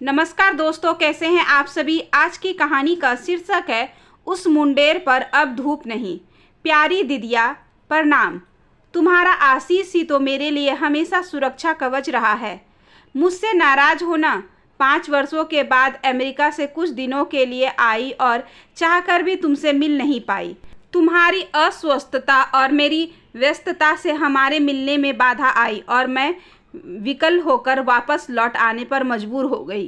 नमस्कार दोस्तों, कैसे हैं आप सभी। आज की कहानी का शीर्षक है उस मुंडेर पर अब धूप नहीं। प्यारी दीदिया प्रणाम। तुम्हारा आशीष ही तो मेरे लिए हमेशा सुरक्षा कवच रहा है। मुझसे नाराज होना। 5 वर्षों के बाद अमेरिका से कुछ दिनों के लिए आई और चाहकर भी तुमसे मिल नहीं पाई। तुम्हारी अस्वस्थता और मेरी व्यस्तता से हमारे मिलने में बाधा आई और मैं विकल होकर वापस लौट आने पर मजबूर हो गई।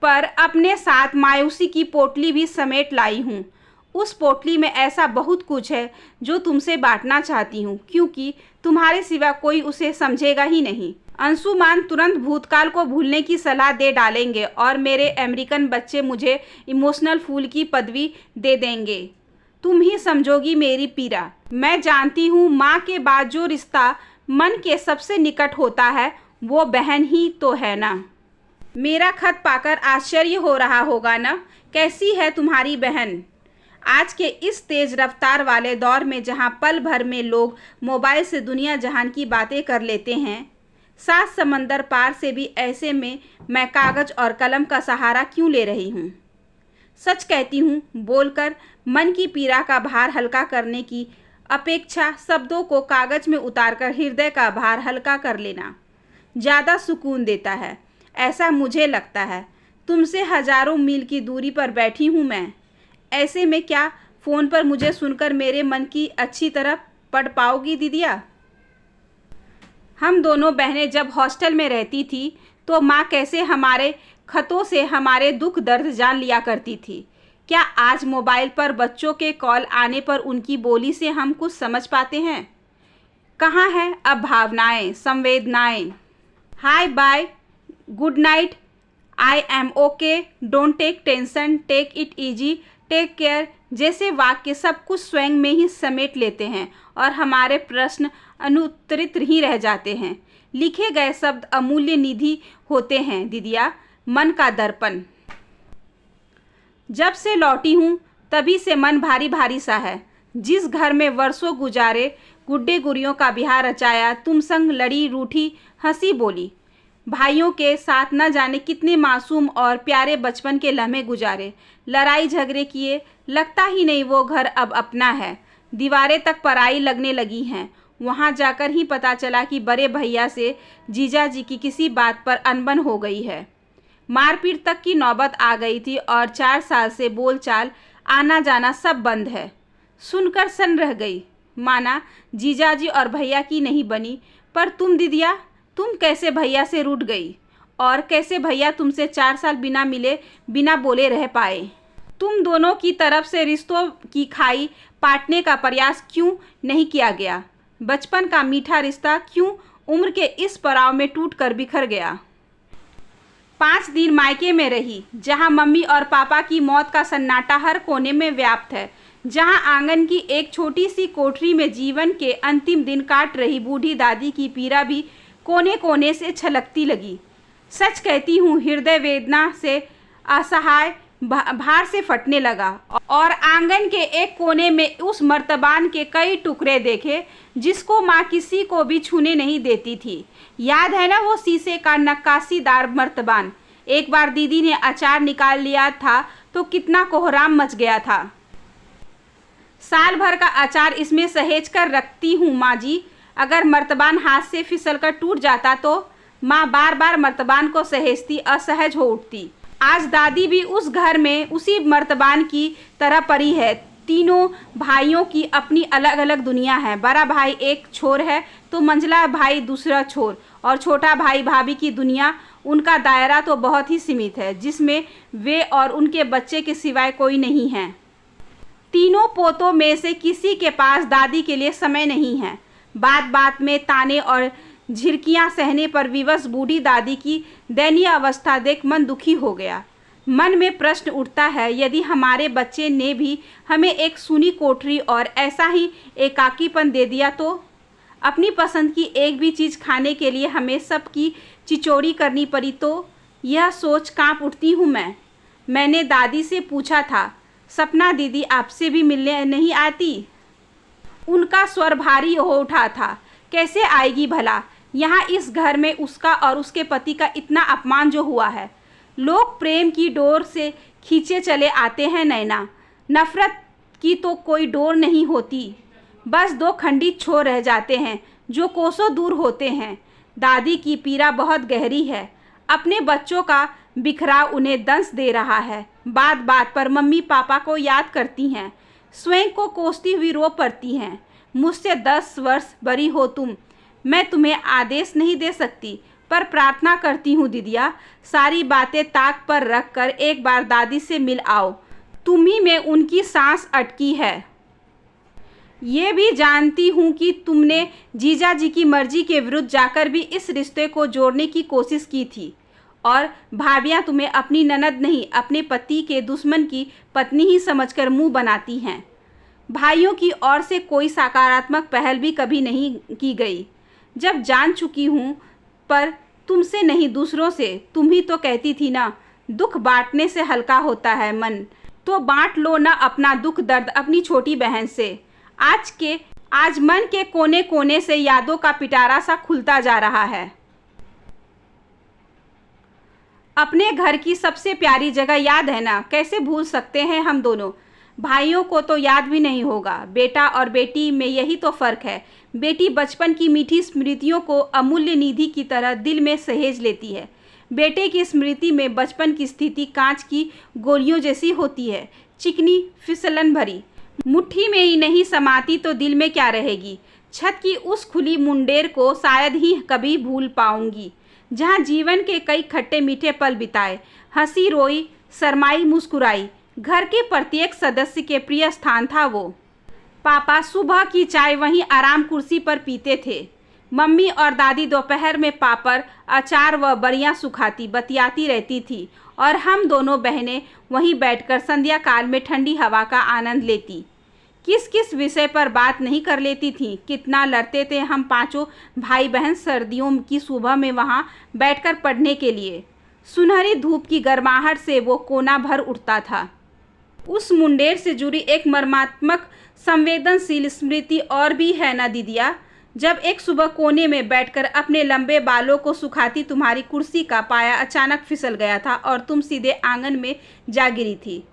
पर अपने साथ मायूसी की पोटली भी समेट लाई हूँ। उस पोटली में ऐसा बहुत कुछ है जो तुमसे बांटना चाहती हूँ, क्योंकि तुम्हारे सिवा कोई उसे समझेगा ही नहीं। अंशुमान तुरंत भूतकाल को भूलने की सलाह दे डालेंगे और मेरे अमेरिकन बच्चे मुझे इमोशनल फूल की पदवी दे देंगे। तुम ही समझोगी मेरी पीड़ा। मैं जानती हूँ माँ के बाद जो रिश्ता मन के सबसे निकट होता है वो बहन ही तो है ना। मेरा खत पाकर आश्चर्य हो रहा होगा ना। कैसी है तुम्हारी बहन? आज के इस तेज रफ्तार वाले दौर में जहाँ पल भर में लोग मोबाइल से दुनिया जहान की बातें कर लेते हैं, 7 समंदर पार से भी, ऐसे में मैं कागज़ और कलम का सहारा क्यों ले रही हूँ? सच कहती हूँ बोलकर मन की पीड़ा का भार हल्का करने की अपेक्षा शब्दों को कागज़ में उतारकर हृदय का भार हल्का कर लेना ज़्यादा सुकून देता है, ऐसा मुझे लगता है। तुमसे हजारों मील की दूरी पर बैठी हूँ मैं। ऐसे में क्या फ़ोन पर मुझे सुनकर मेरे मन की अच्छी तरह पढ़ पाओगी दीदिया? हम दोनों बहनें जब हॉस्टल में रहती थी तो माँ कैसे हमारे खतों से हमारे दुख दर्द जान लिया करती थी। क्या आज मोबाइल पर बच्चों के कॉल आने पर उनकी बोली से हम कुछ समझ पाते हैं? कहाँ है अब भावनाएं, संवेदनाएं? Hi bye, good night, I am okay, don't take tension, take it easy, take care जैसे वाक्य सब कुछ स्वयं में ही समेट लेते हैं और हमारे प्रश्न अनुत्तरित ही रह जाते हैं। लिखे गए शब्द अमूल्य निधि होते हैं दीदिया, मन का दर्पण। जब से लौटी हूँ तभी से मन भारी भारी सा है। जिस घर में वर्षों गुजारे, गुड्डे गुड़ियों का बिहार रचाया, तुम संग लड़ी रूठी हंसी बोली, भाइयों के साथ न जाने कितने मासूम और प्यारे बचपन के लम्हे गुजारे, लड़ाई झगड़े किए, लगता ही नहीं वो घर अब अपना है। दीवारें तक पराई लगने लगी हैं। वहाँ जाकर ही पता चला कि बड़े भैया से जीजा जी की किसी बात पर अनबन हो गई है। मारपीट तक की नौबत आ गई थी और 4 साल से बोलचाल आना जाना सब बंद है। सुनकर सन रह गई। माना जीजाजी और भैया की नहीं बनी, पर तुम दीदिया, तुम कैसे भैया से रूठ गई और कैसे भैया तुमसे 4 साल बिना मिले बिना बोले रह पाए? तुम दोनों की तरफ से रिश्तों की खाई पाटने का प्रयास क्यों नहीं किया गया? बचपन का मीठा रिश्ता क्यों उम्र के इस पड़ाव में टूट कर बिखर गया? 5 दिन मायके में रही, जहां मम्मी और पापा की मौत का सन्नाटा हर कोने में व्याप्त है, जहां आंगन की एक छोटी सी कोठरी में जीवन के अंतिम दिन काट रही बूढ़ी दादी की पीड़ा भी कोने कोने से छलकती लगी। सच कहती हूँ, हृदय वेदना से असहाय भार से फटने लगा और आंगन के एक कोने में उस मर्तबान के कई टुकड़े देखे जिसको माँ किसी को भी छूने नहीं देती थी। याद है ना वो शीशे का नक्काशीदार मर्तबान? एक बार दीदी ने अचार निकाल लिया था तो कितना कोहराम मच गया था। साल भर का अचार इसमें सहेज कर रखती हूँ माँ जी। अगर मर्तबान हाथ से फिसलकर टूट जाता तो माँ बार बार मर्तबान को सहेजती, असहज हो उठती। आज दादी भी उस घर में उसी मर्तबान की तरह पड़ी है। तीनों भाइयों की अपनी अलग अलग दुनिया है। बड़ा भाई एक छोर है तो मंझला भाई दूसरा छोर, और छोटा भाई भाभी की दुनिया, उनका दायरा तो बहुत ही सीमित है, जिसमें वे और उनके बच्चे के सिवाय कोई नहीं है। तीनों पोतों में से किसी के पास दादी के लिए समय नहीं है। बात बात में ताने और झिड़कियां सहने पर विवश बूढ़ी दादी की दयनीय अवस्था देख मन दुखी हो गया। मन में प्रश्न उठता है, यदि हमारे बच्चे ने भी हमें एक सूनी कोठरी और ऐसा ही एकाकीपन दे दिया तो? अपनी पसंद की एक भी चीज़ खाने के लिए हमें सबकी चिचोरी करनी पड़ी तो? यह सोच कांप उठती हूँ मैं। मैंने दादी से पूछा था, सपना दीदी आपसे भी मिलने नहीं आती? उनका स्वर भारी हो उठा था। कैसे आएगी भला? यहाँ इस घर में उसका और उसके पति का इतना अपमान जो हुआ है, लोग प्रेम की डोर से खींचे चले आते हैं नैना, नफरत की तो कोई डोर नहीं होती। बस दो खंडित छोर रह जाते हैं जो कोसों दूर होते हैं। दादी की पीड़ा बहुत गहरी है, अपने बच्चों का बिखराव उन्हें दंश दे रहा है। बात बात पर मम्मी पापा को याद करती हैं, स्वयं को कोसती हुई रो पड़ती हैं। मुझसे 10 वर्ष बड़ी हो तुम, मैं तुम्हें आदेश नहीं दे सकती, पर प्रार्थना करती हूँ दीदिया, सारी बातें ताक पर रख कर एक बार दादी से मिल आओ। तुम्ही में उनकी सांस अटकी है। ये भी जानती हूँ कि तुमने जीजा जी की मर्जी के विरुद्ध जाकर भी इस रिश्ते को जोड़ने की कोशिश की थी, और भाभियाँ तुम्हें अपनी ननद नहीं, अपने पति के दुश्मन की पत्नी ही समझकर मुंह बनाती हैं। भाइयों की ओर से कोई सकारात्मक पहल भी कभी नहीं की गई। जब जान चुकी हूँ, पर तुमसे नहीं, दूसरों से। तुम ही तो कहती थी ना, दुख बांटने से हल्का होता है मन, तो बांट लो ना अपना दुख दर्द अपनी छोटी बहन से। आज मन के कोने कोने से यादों का पिटारा सा खुलता जा रहा है। अपने घर की सबसे प्यारी जगह याद है ना, कैसे भूल सकते हैं हम दोनों। भाइयों को तो याद भी नहीं होगा। बेटा और बेटी में यही तो फर्क है। बेटी बचपन की मीठी स्मृतियों को अमूल्य निधि की तरह दिल में सहेज लेती है। बेटे की स्मृति में बचपन की स्थिति कांच की गोलियों जैसी होती है, चिकनी, फिसलन भरी। मुट्ठी में ही नहीं समाती तो दिल में क्या रहेगी। छत की उस खुली मुंडेर को शायद ही कभी भूल पाऊंगी, जहाँ जीवन के कई खट्टे मीठे पल बिताए, हंसी रोई, शर्माई मुस्कुराई। घर के प्रत्येक सदस्य के प्रिय स्थान था वो। पापा सुबह की चाय वहीं आराम कुर्सी पर पीते थे। मम्मी और दादी दोपहर में पापड़, अचार व बड़ियाँ सुखाती बतियाती रहती थी, और हम दोनों बहनें वहीं बैठकर संध्या काल में ठंडी हवा का आनंद लेती। किस किस विषय पर बात नहीं कर लेती थीं। कितना लड़ते थे हम पांचों भाई बहन सर्दियों की सुबह में वहां बैठकर पढ़ने के लिए। सुनहरी धूप की गर्माहट से वो कोना भर उठता था। उस मुंडेर से जुड़ी एक मर्मात्मक संवेदनशील स्मृति और भी है ना दीदिया, जब एक सुबह कोने में बैठकर अपने लंबे बालों को सुखाती तुम्हारी कुर्सी का पाया अचानक फिसल गया था और तुम सीधे आंगन में जा गिरी थी।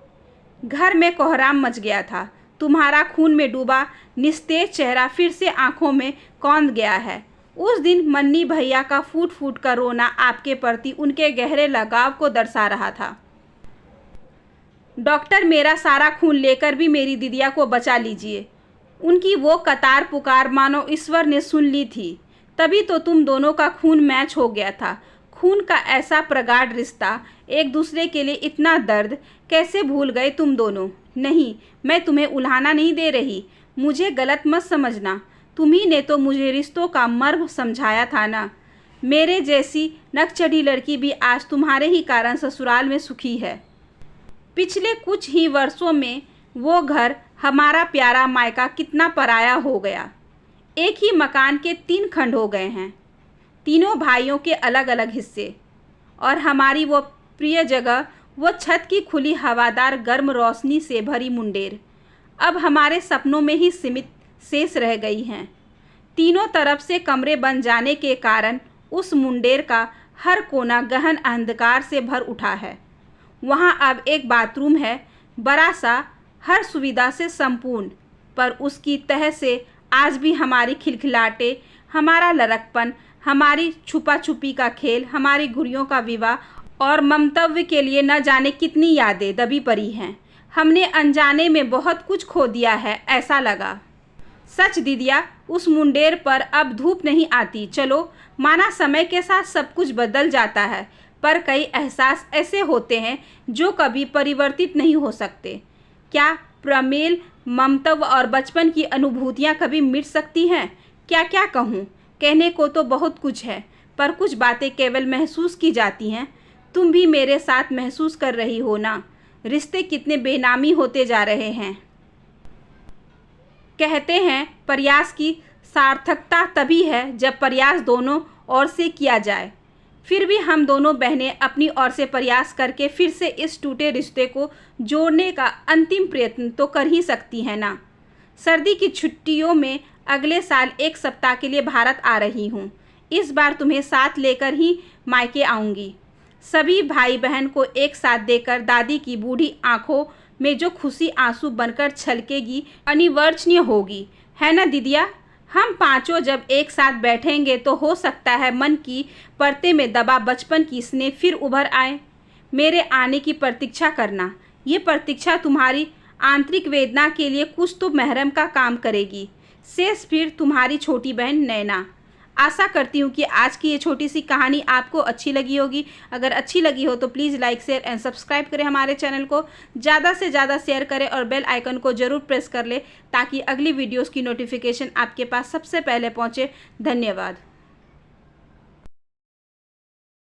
घर में कोहराम मच गया था। तुम्हारा खून में डूबा निस्तेज चेहरा फिर से आंखों में कौंध गया है। उस दिन मन्नी भैया का फूट फूट का रोना आपके प्रति उनके गहरे लगाव को दर्शा रहा था। डॉक्टर, मेरा सारा खून लेकर भी मेरी दीदिया को बचा लीजिए। उनकी वो कतार पुकार मानो ईश्वर ने सुन ली थी। तभी तो तुम दोनों का खून मैच हो गया था। खून का ऐसा प्रगाढ़ रिश्ता, एक दूसरे के लिए इतना दर्द, कैसे भूल गए तुम दोनों। नहीं, मैं तुम्हें उल्हाना नहीं दे रही, मुझे गलत मत समझना। तुम्ही ने तो मुझे रिश्तों का मर्म समझाया था ना। मेरे जैसी नकचढ़ी लड़की भी आज तुम्हारे ही कारण ससुराल में सुखी है। पिछले कुछ ही वर्षों में वो घर, हमारा प्यारा मायका कितना पराया हो गया। एक ही मकान के 3 खंड हो गए हैं, तीनों भाइयों के अलग अलग हिस्से, और हमारी वो प्रिय जगह, वो छत की खुली हवादार गर्म रोशनी से भरी मुंडेर अब हमारे सपनों में ही सीमित शेष रह गई हैं। तीनों तरफ से कमरे बन जाने के कारण उस मुंडेर का हर कोना गहन अंधकार से भर उठा है। वहाँ अब एक बाथरूम है, बड़ा सा, हर सुविधा से संपूर्ण, पर उसकी तह से आज भी हमारी खिलखिलाटे, हमारा लड़कपन, हमारी छुपा छुपी का खेल, हमारी गुड़ियों का विवाह और ममतव्य के लिए न जाने कितनी यादें दबी पड़ी हैं। हमने अनजाने में बहुत कुछ खो दिया है, ऐसा लगा। सच दीदिया, उस मुंडेर पर अब धूप नहीं आती। चलो, माना समय के साथ सब कुछ बदल जाता है, पर कई एहसास ऐसे होते हैं जो कभी परिवर्तित नहीं हो सकते। क्या प्रमेल, ममतव्य और बचपन की अनुभूतियाँ कभी मिट सकती हैं? क्या क्या कहूँ, कहने को तो बहुत कुछ है, पर कुछ बातें केवल महसूस की जाती हैं। तुम भी मेरे साथ महसूस कर रही हो ना, रिश्ते कितने बेनामी होते जा रहे हैं। कहते हैं प्रयास की सार्थकता तभी है जब प्रयास दोनों ओर से किया जाए। फिर भी हम दोनों बहनें अपनी ओर से प्रयास करके फिर से इस टूटे रिश्ते को जोड़ने का अंतिम प्रयत्न तो कर ही सकती हैं ना। सर्दी की छुट्टियों में अगले साल 1 सप्ताह के लिए भारत आ रही हूँ। इस बार तुम्हें साथ लेकर ही मायके आऊँगी। सभी भाई बहन को एक साथ देखकर दादी की बूढ़ी आंखों में जो खुशी आंसू बनकर छलकेगी अनिवार्य होगी, है ना दीदिया। हम पांचों जब एक साथ बैठेंगे तो हो सकता है मन की परते में दबा बचपन की स्नेह फिर उभर आए। मेरे आने की प्रतीक्षा करना। ये प्रतीक्षा तुम्हारी आंतरिक वेदना के लिए कुछ तो महरम का काम करेगी। शेष फिर तुम्हारी छोटी बहन नैना। आशा करती हूँ कि आज की ये छोटी सी कहानी आपको अच्छी लगी होगी। अगर अच्छी लगी हो तो please like share and subscribe करें हमारे चैनल को, ज़्यादा से ज़्यादा शेयर करें और बेल आइकन को ज़रूर प्रेस कर लें ताकि अगली वीडियोस की नोटिफिकेशन आपके पास सबसे पहले पहुँचे। धन्यवाद।